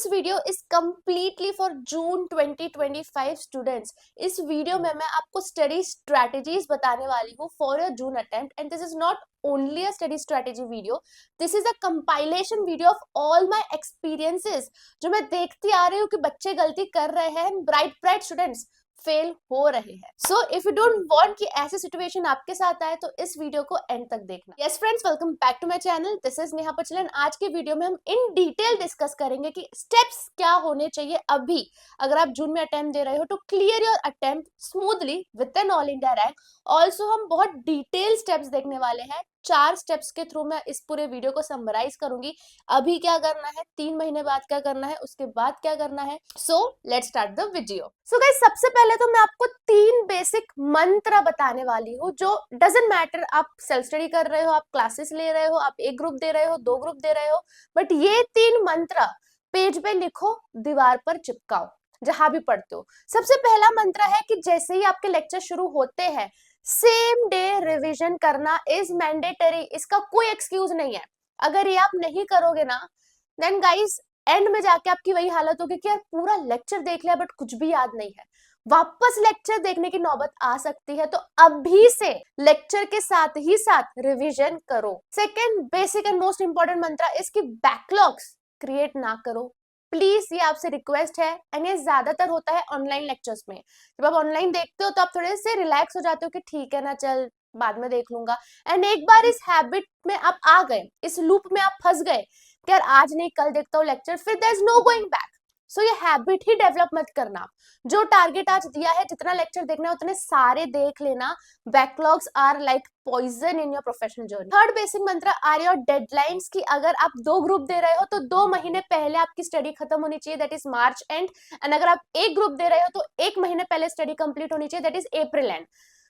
This video is completely for June 2025 students. इस video में मैं आपको स्टडी स्ट्रेटेजीज बताने वाली हूँ for your June attempt and this is not only a study strategy video, this is a compilation video of all my experiences जो मैं देखती आ रही हूँ कि बच्चे गलती कर रहे हैं, ब्राइट ब्राइट स्टूडेंट्स फेल हो रहे हैं। So if you don't want कि ऐसी सिचुएशन आपके साथ आए तो इस वीडियो को एंड तक देखना। Yes friends, welcome back to my channel, this is Neha Pachlan. आज के वीडियो में हम इन डिटेल डिस्कस करेंगे कि स्टेप्स क्या होने चाहिए अभी अगर आप जून में अटेम्प्ट दे रहे हो to clear your attempt smoothly with an all India rank. Also हम बहुत डिटेल स्टेप्स देखने वाले हैं, 4 स्टेप्स के थ्रू मैं इस पूरे वीडियो को समराइज करूंगी। अभी क्या करना है, 3 महीने बाद क्या करना है, उसके बाद क्या करना है। So let's start the video. So guys, सबसे पहले तो मैं आपको 3 बेसिक मंत्र बताने वाली हूँ जो डजंट मैटर आप सेल्फ स्टडी कर रहे हो, आप क्लासेस ले रहे हो, आप एक ग्रुप दे रहे हो, 2 ग्रुप दे रहे हो, बट ये 3 मंत्र पेज पे लिखो, दीवार पर चिपकाओ जहां भी पढ़ते हो। सबसे पहला मंत्र है कि जैसे ही आपके लेक्चर शुरू होते हैं सेम डे रिवीजन करना इज मैंडेटरी। इसका कोई एक्सक्यूज नहीं है। अगर ये आप नहीं करोगे ना, देन गाइस एंड में जाके आपकी वही हालत होगी कि यार पूरा लेक्चर देख लिया बट कुछ भी याद नहीं है। वापस लेक्चर देखने की नौबत आ सकती है, तो अभी से लेक्चर के साथ ही साथ रिवीजन करो। Second basic and most important मंत्र इसकी बैकलॉग्स क्रिएट ना करो प्लीज, ये आपसे रिक्वेस्ट है। एंड ये ज्यादातर होता है ऑनलाइन लेक्चर्स में। जब आप ऑनलाइन देखते हो तो आप थोड़े से रिलैक्स हो जाते हो कि ठीक है ना, चल बाद में देख लूंगा। एंड एक बार इस हैबिट में आप आ गए, इस लूप में आप फंस गए कि यार आज नहीं कल देखता हूँ लेक्चर, फिर there is no going back. So ये हैबिट ही डेवलप मत करना। जो टारगेट आज दिया है, जितना लेक्चर देखना है उतने सारे देख लेना। Backlogs are like poison in your professional journey. Third basic mantra are your deadlines की अगर आप 2 ग्रुप दे रहे हो तो 2 महीने पहले आपकी स्टडी खत्म होनी चाहिए, that is March and. And अगर आप एक ग्रुप दे रहे हो तो 1 महीने पहले स्टडी कंप्लीट होनी चाहिए, दैट इज अप्रैल एंड।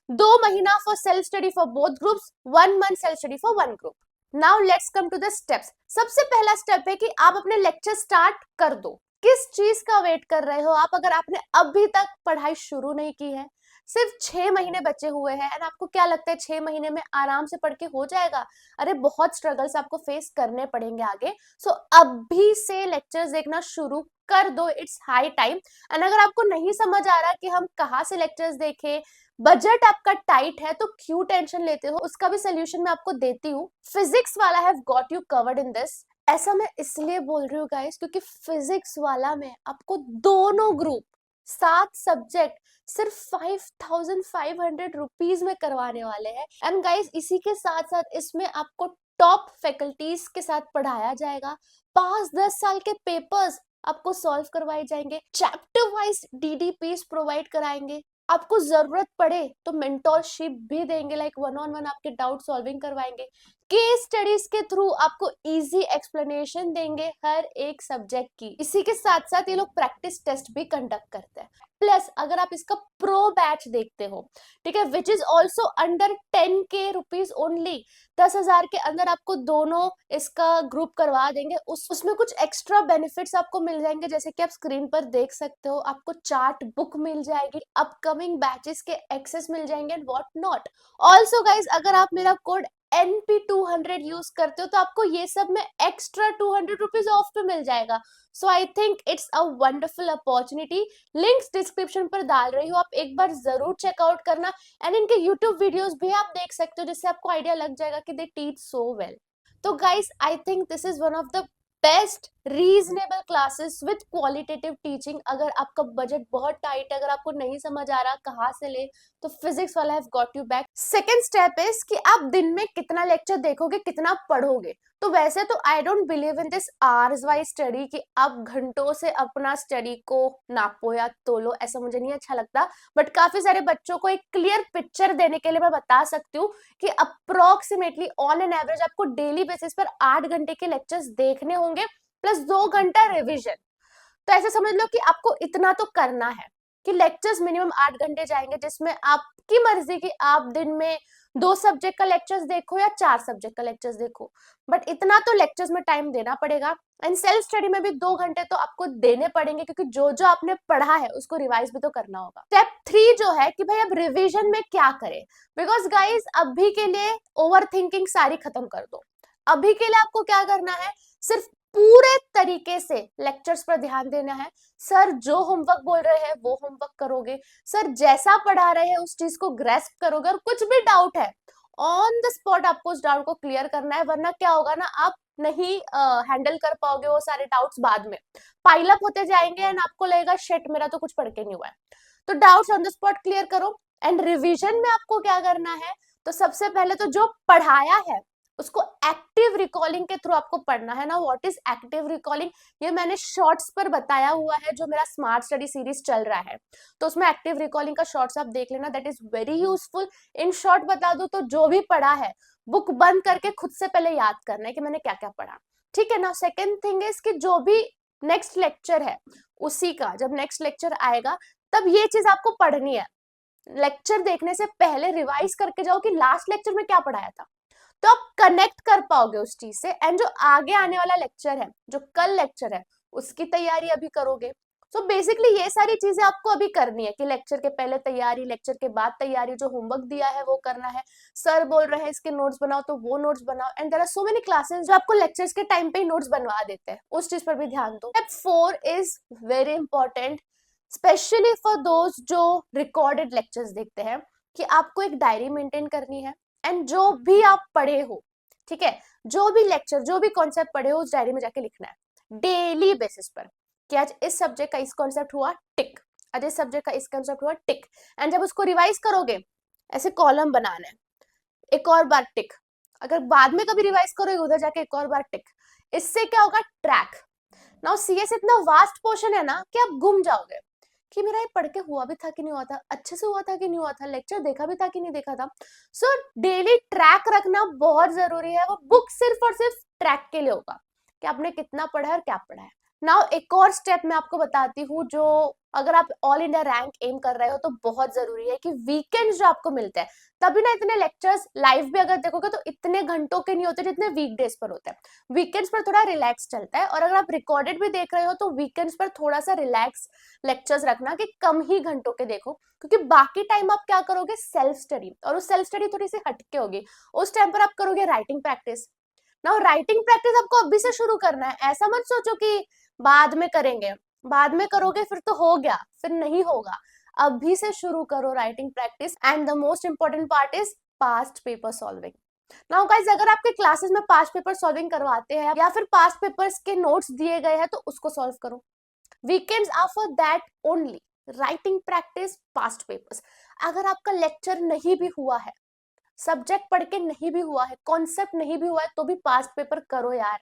2 महीना for self study for both groups, 1 month self study for 1 group. Now let's come to the steps. सबसे पहला स्टेप है कि आप अपने लेक्चर स्टार्ट कर दो। किस चीज का वेट कर रहे हो आप? अगर आपने अभी तक पढ़ाई शुरू नहीं की है, सिर्फ 6 महीने बचे हुए हैं एंड आपको क्या लगता है 6 महीने में आराम से पढ़ के हो जाएगा? अरे बहुत स्ट्रगल्स आपको फेस करने पड़ेंगे आगे। सो अभी से लेक्चर्स देखना शुरू कर दो, इट्स हाई टाइम। एंड अगर आपको नहीं समझ आ रहा कि हम कहाँ से लेक्चर्स देखें, बजट आपका टाइट है, तो क्यों टेंशन लेते हो, उसका भी सोल्यूशन मैं आपको देती हूँ। फिजिक्स वाला have got you covered in this. ऐसा मैं इसलिए बोल रही हूँ गाइस क्योंकि फिजिक्स वाला में आपको दोनों ग्रुप 7 सब्जेक्ट सिर्फ 5500 रुपीज में करवाने वाले हैं। एंड गाइस इसी के साथ साथ इसमें आपको टॉप फैकल्टीज के साथ पढ़ाया जाएगा। 5-10 साल के पेपर्स आपको सॉल्व करवाए जाएंगे, चैप्टर वाइज डीडीपीस प्रोवाइड कराएंगे। आपको जरूरत पड़े तो मेंटोरशिप भी देंगे, लाइक 1-on-1 आपके डाउट सॉल्विंग करवाएंगे। केस स्टडीज के थ्रू आपको इजी एक्सप्लेनेशन देंगे हर एक सब्जेक्ट की। इसी के साथ साथ ये लोग प्रैक्टिस टेस्ट भी कंडक्ट करते हैं। प्लस अगर आप इसका प्रो बैच देखते हो, ठीक है, which is also under 10K rupees only, 10,000 के अंदर आपको दोनों इसका ग्रुप करवा देंगे। उसमें कुछ एक्स्ट्रा बेनिफिट्स आपको मिल जाएंगे, जैसे कि आप स्क्रीन पर देख सकते हो। आपको चार्ट बुक मिल जाएगी, अपकमिंग बैचेस के एक्सेस मिल जाएंगे and what not. Also guys अगर आप मेरा कोड NP200 यूज करते हो तो आपको ये सब में एक्स्ट्रा 200 रुपीज ऑफ पे मिल जाएगा। So I think it's a wonderful opportunity. Links description पर डाल रही हूँ, आप एक बार जरूर चेकआउट करना। एंड इनके यूट्यूब वीडियोस भी आप देख सकते हो जिससे आपको आइडिया लग जाएगा कि दे टीच सो वेल। तो guys I think this is one of the best reasonable classes with qualitative teaching. अगर आपका बजट बहुत टाइट है, अगर आपको नहीं समझ आ रहा कहाँ से ले, तो फिजिक्स वाला have got you back. Second step is कि आप दिन में कितना लेक्चर देखोगे, कितना पढ़ोगे। तो वैसे तो I don't believe in this hours wise study कि आप घंटों से अपना स्टडी को नापो या तोलो, ऐसा मुझे नहीं अच्छा लगता। बट काफी सारे बच्चों को एक क्लियर पिक्चर देने के लिए मैं बता सकती हूँ कि अप्रोक्सीमेटली ऑन एन एवरेज आपको डेली बेसिस पर 8 घंटे के लेक्चर्स देखने होंगे प्लस 2 घंटा रिविजन। तो ऐसे समझ लो कि आपको इतना तो करना है कि लेक्चर्स मिनिमम 8 घंटे जाएंगे, जिसमें आपकी मर्जी की आप दिन में 2 सब्जेक्ट का लेक्चर्स देखो या 4 सब्जेक्ट का लेक्चर्स देखो, बट इतना तो लेक्चर्स में टाइम देना पड़ेगा। एंड सेल्फ स्टडी में भी 2 घंटे तो आपको देने पड़ेंगे क्योंकि जो जो आपने पढ़ा है उसको रिवाइज भी तो करना होगा। स्टेप 3 जो है कि भाई अब रिविजन में क्या करें, बिकॉज गाइज अभी के लिए ओवर थिंकिंग सारी खत्म कर दो। अभी के लिए आपको क्या करना है, सिर्फ पूरे तरीके से लेक्चर्स पर ध्यान देना है। सर जो होमवर्क बोल रहे हैं वो होमवर्क करोगे, सर जैसा पढ़ा रहे हैं उस चीज को ग्रेस्प करोगे, और कुछ भी डाउट है ऑन द स्पॉट आपको उस डाउट को क्लियर करना है, वरना क्या होगा ना, आप नहीं हैंडल कर पाओगे वो सारे डाउट्स, बाद में पाइल अप होते जाएंगे एंड आपको लगेगा शिट मेरा तो कुछ पढ़ के नहीं हुआ है। तो doubts on the spot clear करो। एंड रिवीजन में आपको क्या करना है, तो सबसे पहले तो जो पढ़ाया है उसको एक्टिव रिकॉलिंग के थ्रू आपको पढ़ना है ना। व्हाट इज एक्टिव रिकॉलिंग, ये मैंने शॉर्ट्स पर बताया हुआ है, जो मेरा स्मार्ट स्टडी सीरीज चल रहा है तो उसमें एक्टिव रिकॉलिंग का शॉर्ट्स आप देख लेना, that is very useful. In short बता दो तो जो भी पढ़ा है बुक बंद करके खुद से पहले याद करना है कि मैंने क्या क्या पढ़ा, ठीक है ना। सेकेंड थिंग इज कि जो भी नेक्स्ट लेक्चर है उसी का, जब नेक्स्ट लेक्चर आएगा तब ये चीज आपको पढ़नी है। लेक्चर देखने से पहले रिवाइज करके जाओ कि लास्ट लेक्चर में क्या पढ़ाया था, तो आप कनेक्ट कर पाओगे उस चीज से। एंड जो आगे आने वाला लेक्चर है, जो कल लेक्चर है, उसकी तैयारी अभी करोगे। सो बेसिकली ये सारी चीजें आपको अभी करनी है कि लेक्चर के पहले तैयारी, लेक्चर के बाद तैयारी, जो होमवर्क दिया है वो करना है, सर बोल रहे हैं इसके नोट्स बनाओ तो वो नोट्स बनाओ। And there are so many classes जो आपको लेक्चर्स के टाइम पे ही नोट्स बनवा देते हैं, उस चीज पर भी ध्यान दो। Step 4 is very important, specially for those जो रिकॉर्डेड लेक्चर्स देखते हैं, कि आपको एक डायरी मेंटेन करनी है। एंड जो भी आप पढ़े हो, ठीक है, जो भी लेक्चर, जो भी कॉन्सेप्ट पढ़े हो उस डायरी में जाके लिखना है डेली बेसिस पर, कि आज इस सब्जेक्ट का इस कॉन्सेप्ट हुआ टिक, आज इस सब्जेक्ट का इस कॉन्सेप्ट हुआ टिक। एंड जब उसको रिवाइज करोगे ऐसे कॉलम बनाना है, एक और बार टिक, अगर बाद में कभी रिवाइज करोगे उधर जाके एक और बार टिक। इससे क्या होगा, ट्रैक। नाउ सीएस इतना वास्ट पोर्शन है ना कि आप गुम जाओगे कि मेरा ये पढ़ के हुआ भी था कि नहीं हुआ था, अच्छे से हुआ था कि नहीं हुआ था, लेक्चर देखा भी था कि नहीं देखा था। सो डेली ट्रैक रखना बहुत जरूरी है। वो बुक सिर्फ और सिर्फ ट्रैक के लिए होगा कि आपने कितना पढ़ा है और क्या पढ़ा है। नाउ एक और स्टेप मैं आपको बताती हूँ, जो अगर आप ऑल इंडिया रैंक एम कर रहे हो तो बहुत जरूरी है, कि वीकेंड्स जो आपको मिलते हैं, तभी ना इतने लेक्चर्स लाइव भी अगर देखोगे तो इतने घंटों के नहीं होते जितने वीकडेज पर होते हैं। वीकेंड्स पर थोड़ा रिलैक्स चलता है, और अगर आप रिकॉर्डेड भी देख रहे हो तो वीकेंड्स पर थोड़ा सा रिलैक्स लेक्चर्स रखना, कि कम ही घंटों के देखो, क्योंकि बाकी टाइम आप क्या करोगे, सेल्फ स्टडी, और उस सेल्फ स्टडी थोड़ी सी हटके होगी। उस टाइम पर आप करोगे writing practice. Now writing practice आपको अभी से शुरू करना है, ऐसा मत सोचो कि बाद में करेंगे, बाद में करोगे फिर तो हो गया, फिर नहीं होगा। अभी से शुरू करो writing practice. And the most important part is past paper solving. Now guys, अगर आपके क्लासेस में पास्ट पेपर सॉल्विंग करवाते हैं या फिर पास्ट पेपर्स के नोट्स दिए गए हैं तो उसको सॉल्व करो। Weekends are for that only, writing practice, past papers. अगर आपका लेक्चर नहीं भी हुआ है, सब्जेक्ट पढ़ के नहीं भी हुआ है, कॉन्सेप्ट नहीं भी हुआ है, तो भी पास्ट पेपर करो यार।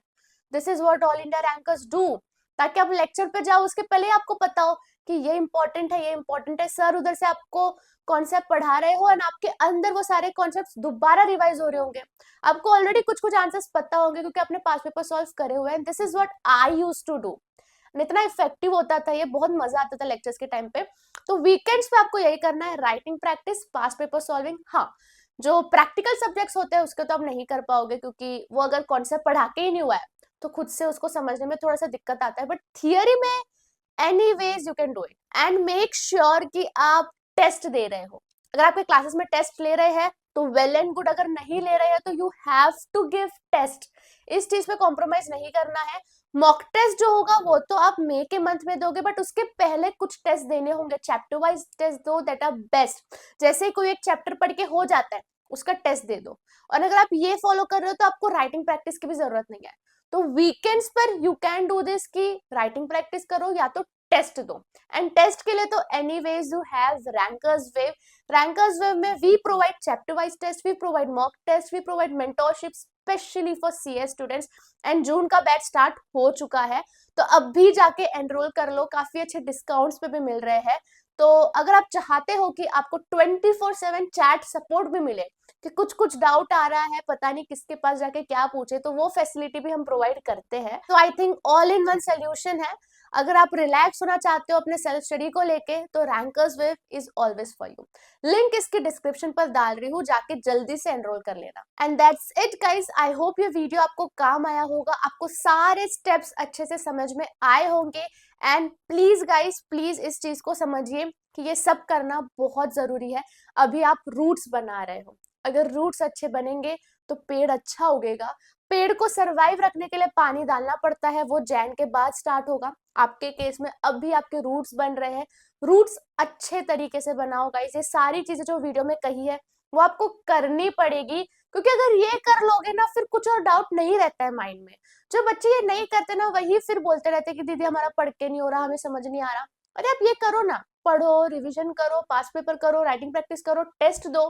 This is what all India rankers do, ताकि आप लेक्चर पे जाओ उसके पहले ही आपको पता हो कि ये इंपॉर्टेंट है, ये इंपॉर्टेंट है। सर उधर से आपको कॉन्सेप्ट पढ़ा रहे हो और आपके अंदर वो सारे कॉन्सेप्ट्स दोबारा रिवाइज हो रहे होंगे, आपको ऑलरेडी कुछ कुछ आंसर्स पता होंगे क्योंकि आपने पास्ट पेपर सॉल्व करे हुए हैं। This is what I used to do. इतना इफेक्टिव होता था ये, बहुत मजा आता था लेक्चर्स के टाइम पे। तो वीकेंड्स पे आपको यही करना है, writing practice, past paper solving. हाँ, जो प्रैक्टिकल सब्जेक्ट्स होते हैं उसके तो आप नहीं कर पाओगे, क्योंकि वो अगर कॉन्सेप्ट पढ़ा के ही नहीं हुआ है तो खुद से उसको समझने में थोड़ा सा दिक्कत आता है। बट थियरी में anyways you can do it. And make sure कि आप टेस्ट दे रहे हो। अगर आपके क्लासेस में टेस्ट ले रहे हैं तो वेल एंड गुड, अगर नहीं ले रहे हैं तो you have to give test. इस चीज पे कॉम्प्रोमाइज नहीं करना है। मॉक टेस्ट जो होगा वो तो आप मई के मंथ में दोगे, बट उसके पहले कुछ टेस्ट देने होंगे, चैप्टर वाइज टेस्ट दो, दैट आर बेस्ट। जैसे ही कोई एक चैप्टर पढ़ के हो जाता है उसका टेस्ट दे दो। और अगर आप ये फॉलो कर रहे हो तो आपको राइटिंग प्रैक्टिस की भी जरूरत नहीं है। तो वीकेंड्स पर यू कैन डू दिस, की राइटिंग प्रैक्टिस करो या तो टेस्ट दो। एंड टेस्ट के लिए तो anyways you have rankers wave. Rankers wave में we provide chapter wise test, we provide mock test, we provide mentorship specially for CS students. And June का बैच स्टार्ट हो चुका है, तो अब भी जाके एनरोल कर लो, काफी अच्छे डिस्काउंट्स पे भी मिल रहे हैं। तो अगर आप चाहते हो कि आपको 24/7 चैट सपोर्ट भी मिले, कि कुछ कुछ डाउट आ रहा है, पता नहीं किसके पास जाके क्या पूछे, तो वो फैसिलिटी भी हम प्रोवाइड करते हैं। तो I think all in one solution है। अगर आप रिलैक्स होना चाहते हो अपने सेल्फ स्टडी को लेके, तो rankers wave is always for you. Link इसकी डिस्क्रिप्शन पर डाल रही हूँ, जाके जल्दी से एनरोल कर लेना। And that's it guys, I hope ये वीडियो आपको काम आया होगा, आपको सारे स्टेप्स अच्छे से समझ में आए होंगे। एंड प्लीज गाइस, प्लीज इस चीज को समझिए कि ये सब करना बहुत जरूरी है। अभी आप रूट्स बना रहे हो, अगर रूट्स अच्छे बनेंगे तो पेड़ अच्छा उगेगा। पेड़ को सरवाइव रखने के लिए पानी डालना पड़ता है, वो जैन के बाद स्टार्ट होगा। आपके केस में अभी आपके रूट्स बन रहे हैं, रूट्स अच्छे तरीके से बनाओ गाइस। ये सारी चीजें जो वीडियो में कही है वो आपको करनी पड़ेगी, क्योंकि अगर ये कर लोगे ना फिर कुछ और डाउट नहीं रहता है माइंड में। जो बच्चे ये नहीं करते ना वही फिर बोलते रहते कि दीदी हमारा पढ़ के नहीं हो रहा, हमें समझ नहीं आ रहा। अरे आप ये करो ना, पढ़ो, रिविजन करो, पास पेपर करो, राइटिंग प्रैक्टिस करो, टेस्ट दो,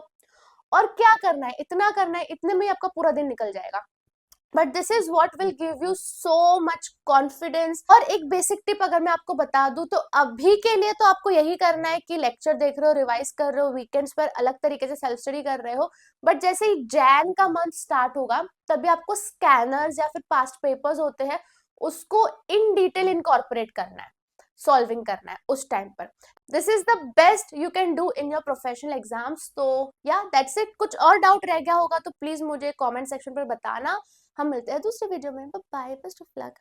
और क्या करना है, इतना करना है, इतने में ही आपका पूरा दिन निकल जाएगा। But this is what will give you so much confidence. और एक बेसिक टिप अगर मैं आपको बता दूं तो अभी के लिए तो आपको यही करना है कि लेक्चर देख रहे हो, रिवाइज कर रहे हो, वीकेंड्स पर अलग तरीके से सेल्फ स्टडी कर रहे हो, बट जैसे ही जैन का मंथ स्टार्ट होगा तभी आपको स्कैनर्स या फिर पास्ट पेपर्स होते हैं उसको इन डिटेल इनकॉर्पोरेट करना है, सॉल्विंग करना है उस टाइम पर। This is the best you can do in your professional exams. तो या दैट्स इट। कुछ और डाउट रह गया होगा तो प्लीज मुझे कमेंट सेक्शन पर बताना। हम मिलते हैं दूसरे वीडियो में। Bye, best of luck.